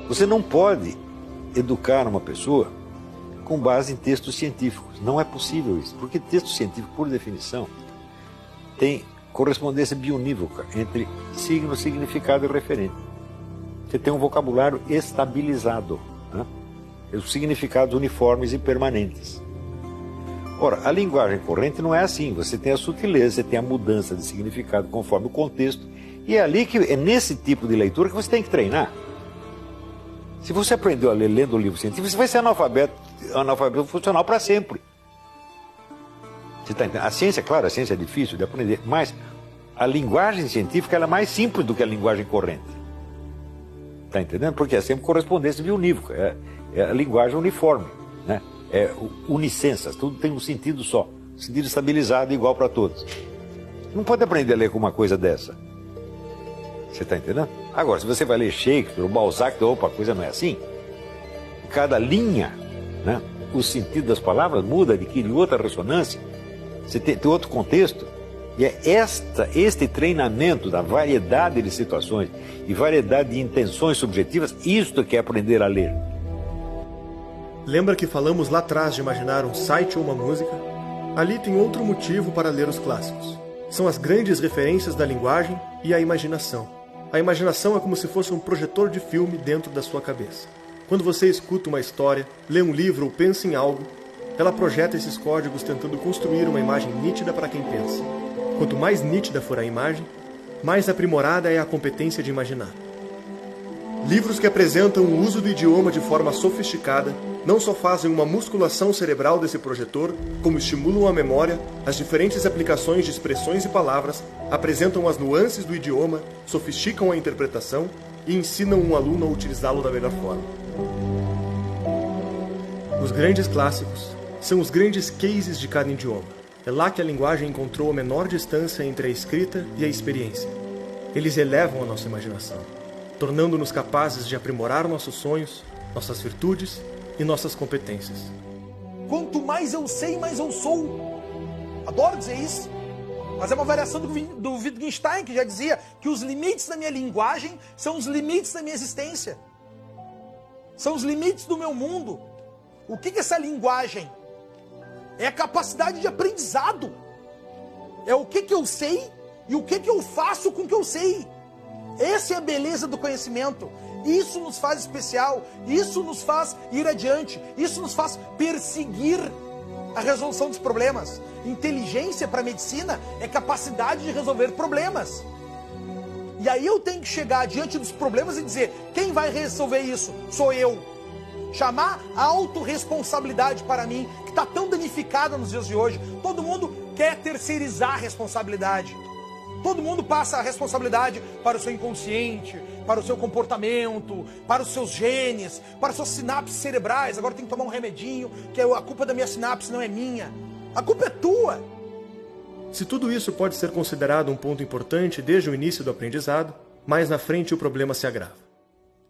Você não pode educar uma pessoa com base em textos científicos. Não é possível isso, porque texto científico, por definição, tem correspondência bionívoca entre signo, significado e referente. Você tem um vocabulário estabilizado, né? Os significados uniformes e permanentes. Ora, a linguagem corrente não é assim. Você tem a sutileza, você tem a mudança de significado conforme o contexto, e é nesse tipo de leitura que você tem que treinar. Se você aprendeu a ler lendo o livro científico, você vai ser analfabeto funcional para sempre. Você tá entendendo? A ciência, claro, a ciência é difícil de aprender, mas a linguagem científica ela é mais simples do que a linguagem corrente. Está entendendo? Porque é sempre correspondência bionívoca, é a linguagem uniforme, né? É unicensas, tudo tem um sentido só, sentido estabilizado igual para todos. Não pode aprender a ler com uma coisa dessa. Você está entendendo? Agora, se você vai ler Shakespeare ou Balzac, opa, a coisa não é assim. Cada linha, né, o sentido das palavras muda, adquire outra ressonância, você tem outro contexto. E é este treinamento da variedade de situações e variedade de intenções subjetivas, isto que é aprender a ler. Lembra que falamos lá atrás de imaginar um site ou uma música? Ali tem outro motivo para ler os clássicos. São as grandes referências da linguagem e a imaginação. A imaginação é como se fosse um projetor de filme dentro da sua cabeça. Quando você escuta uma história, lê um livro ou pensa em algo, ela projeta esses códigos tentando construir uma imagem nítida para quem pensa. Quanto mais nítida for a imagem, mais aprimorada é a competência de imaginar. Livros que apresentam o uso do idioma de forma sofisticada não só fazem uma musculação cerebral desse projetor, como estimulam a memória, as diferentes aplicações de expressões e palavras, apresentam as nuances do idioma, sofisticam a interpretação e ensinam um aluno a utilizá-lo da melhor forma. Os grandes clássicos são os grandes cases de cada idioma. É lá que a linguagem encontrou a menor distância entre a escrita e a experiência. Eles elevam a nossa imaginação, tornando-nos capazes de aprimorar nossos sonhos, nossas virtudes e nossas competências. Quanto mais eu sei, mais eu sou. Adoro dizer isso. Mas é uma variação do Wittgenstein, que já dizia que os limites da minha linguagem são os limites da minha existência. São os limites do meu mundo. O que é essa linguagem? É a capacidade de aprendizado. É o que eu sei e o que eu faço com o que eu sei. Essa é a beleza do conhecimento. Isso nos faz especial. Isso nos faz ir adiante. Isso nos faz perseguir a resolução dos problemas. Inteligência para a medicina é capacidade de resolver problemas. E aí eu tenho que chegar diante dos problemas e dizer: quem vai resolver isso? Sou eu. Chamar a autorresponsabilidade para mim, que está tão danificada nos dias de hoje. Todo mundo quer terceirizar a responsabilidade. Todo mundo passa a responsabilidade para o seu inconsciente, para o seu comportamento, para os seus genes, para as suas sinapses cerebrais. Agora tem que tomar um remedinho, que a culpa da minha sinapse não é minha. A culpa é tua. Se tudo isso pode ser considerado um ponto importante desde o início do aprendizado, mais na frente o problema se agrava.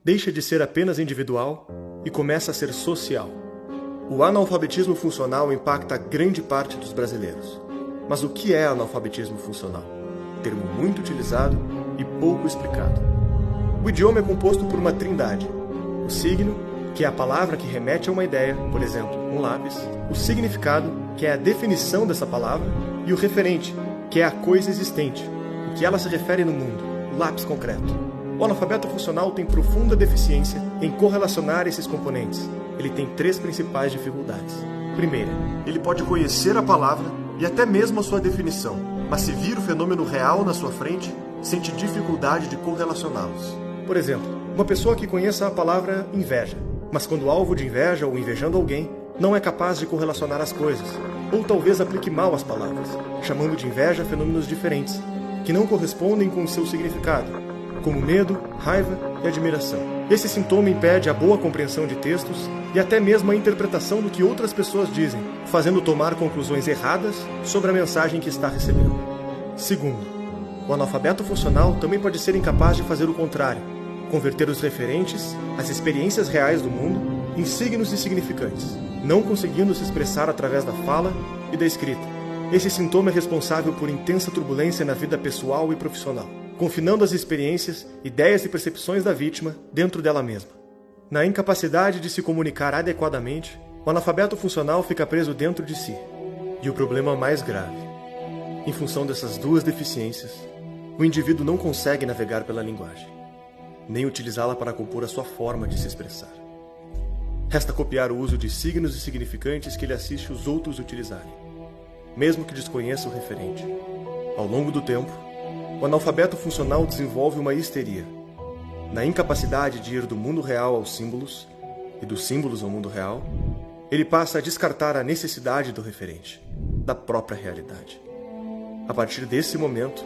Deixa de ser apenas individual e começa a ser social. O analfabetismo funcional impacta grande parte dos brasileiros. Mas o que é analfabetismo funcional? Termo muito utilizado e pouco explicado. O idioma é composto por uma trindade. O signo, que é a palavra que remete a uma ideia, por exemplo, um lápis. O significado, que é a definição dessa palavra. E o referente, que é a coisa existente, o que ela se refere no mundo, o lápis concreto. O analfabeto funcional tem profunda deficiência em correlacionar esses componentes. Ele tem 3 principais dificuldades. Primeira, ele pode conhecer a palavra e até mesmo a sua definição, mas se vir o fenômeno real na sua frente, sente dificuldade de correlacioná-los. Por exemplo, uma pessoa que conheça a palavra inveja, mas quando alvo de inveja ou invejando alguém, não é capaz de correlacionar as coisas, ou talvez aplique mal as palavras, chamando de inveja fenômenos diferentes, que não correspondem com o seu significado, como medo, raiva e admiração. Esse sintoma impede a boa compreensão de textos e até mesmo a interpretação do que outras pessoas dizem, fazendo tomar conclusões erradas sobre a mensagem que está recebendo. Segundo, o analfabeto funcional também pode ser incapaz de fazer o contrário, converter os referentes, as experiências reais do mundo, em signos insignificantes, não conseguindo se expressar através da fala e da escrita. Esse sintoma é responsável por intensa turbulência na vida pessoal e profissional, confinando as experiências, ideias e percepções da vítima dentro dela mesma. Na incapacidade de se comunicar adequadamente, o analfabeto funcional fica preso dentro de si. E o problema mais grave: em função dessas duas deficiências, o indivíduo não consegue navegar pela linguagem, nem utilizá-la para compor a sua forma de se expressar. Resta copiar o uso de signos e significantes que ele assiste os outros utilizarem, mesmo que desconheça o referente. Ao longo do tempo, o analfabeto funcional desenvolve uma histeria. Na incapacidade de ir do mundo real aos símbolos, e dos símbolos ao mundo real, ele passa a descartar a necessidade do referente, da própria realidade. A partir desse momento,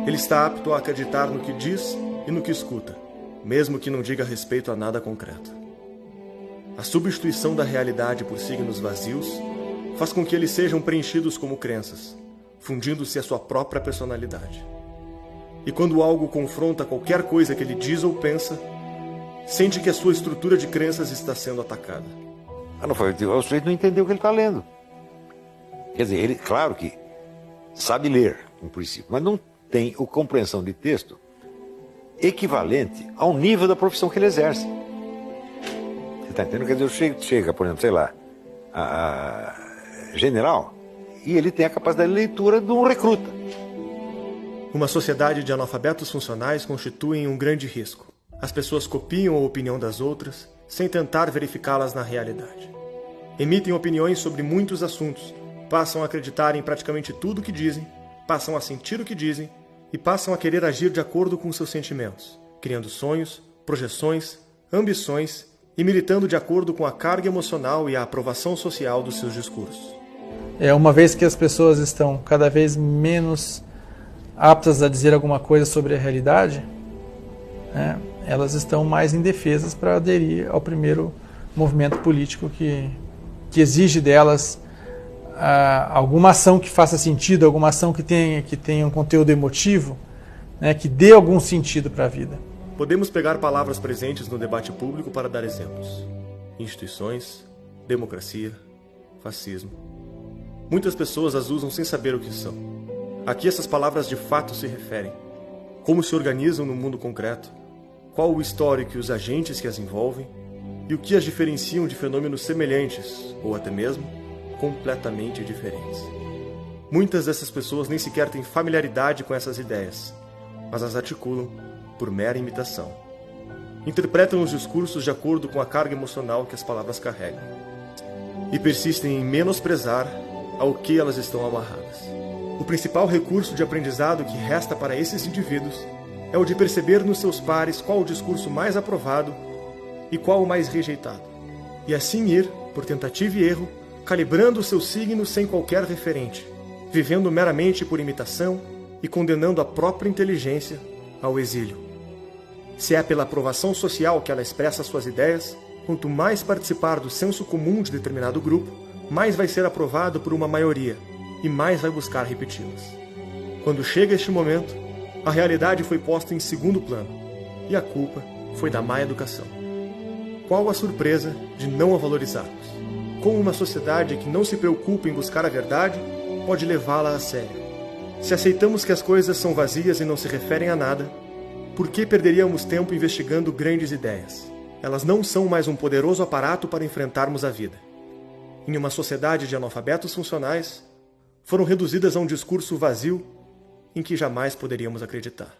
ele está apto a acreditar no que diz e no que escuta, mesmo que não diga respeito a nada concreto. A substituição da realidade por signos vazios faz com que eles sejam preenchidos como crenças, fundindo-se a sua própria personalidade. E quando algo confronta qualquer coisa que ele diz ou pensa, sente que a sua estrutura de crenças está sendo atacada. O sujeito não entendeu o que ele está lendo. Quer dizer, ele, claro que sabe ler, em princípio, mas não tem a compreensão de texto equivalente ao nível da profissão que ele exerce. Você está entendendo? Quer dizer, chega, por exemplo, sei lá, a general, e ele tem a capacidade de leitura de um recruta. Uma sociedade de analfabetos funcionais constitui um grande risco. As pessoas copiam a opinião das outras sem tentar verificá-las na realidade. Emitem opiniões sobre muitos assuntos, passam a acreditar em praticamente tudo o que dizem, passam a sentir o que dizem e passam a querer agir de acordo com seus sentimentos, criando sonhos, projeções, ambições e militando de acordo com a carga emocional e a aprovação social dos seus discursos. Uma vez que as pessoas estão cada vez menos aptas a dizer alguma coisa sobre a realidade, elas estão mais indefesas para aderir ao primeiro movimento político que exige delas alguma ação que faça sentido, alguma ação que tenha um conteúdo emotivo, que dê algum sentido para a vida. Podemos pegar palavras presentes no debate público para dar exemplos. Instituições, democracia, fascismo. Muitas pessoas as usam sem saber o que são. A que essas palavras de fato se referem? Como se organizam no mundo concreto? Qual o histórico e os agentes que as envolvem? E o que as diferenciam de fenômenos semelhantes, ou até mesmo completamente diferentes? Muitas dessas pessoas nem sequer têm familiaridade com essas ideias, mas as articulam por mera imitação. Interpretam os discursos de acordo com a carga emocional que as palavras carregam. E persistem em menosprezar ao que elas estão amarradas. O principal recurso de aprendizado que resta para esses indivíduos é o de perceber nos seus pares qual o discurso mais aprovado e qual o mais rejeitado, e assim ir, por tentativa e erro, calibrando os seus signos sem qualquer referente, vivendo meramente por imitação e condenando a própria inteligência ao exílio. Se é pela aprovação social que ela expressa suas ideias, quanto mais participar do senso comum de determinado grupo, mais vai ser aprovado por uma maioria, e mais vai buscar repeti-las. Quando chega este momento, a realidade foi posta em segundo plano, e a culpa foi da má educação. Qual a surpresa de não a valorizarmos? Como uma sociedade que não se preocupa em buscar a verdade pode levá-la a sério? Se aceitamos que as coisas são vazias e não se referem a nada, por que perderíamos tempo investigando grandes ideias? Elas não são mais um poderoso aparato para enfrentarmos a vida. Em uma sociedade de analfabetos funcionais, foram reduzidas a um discurso vazio em que jamais poderíamos acreditar.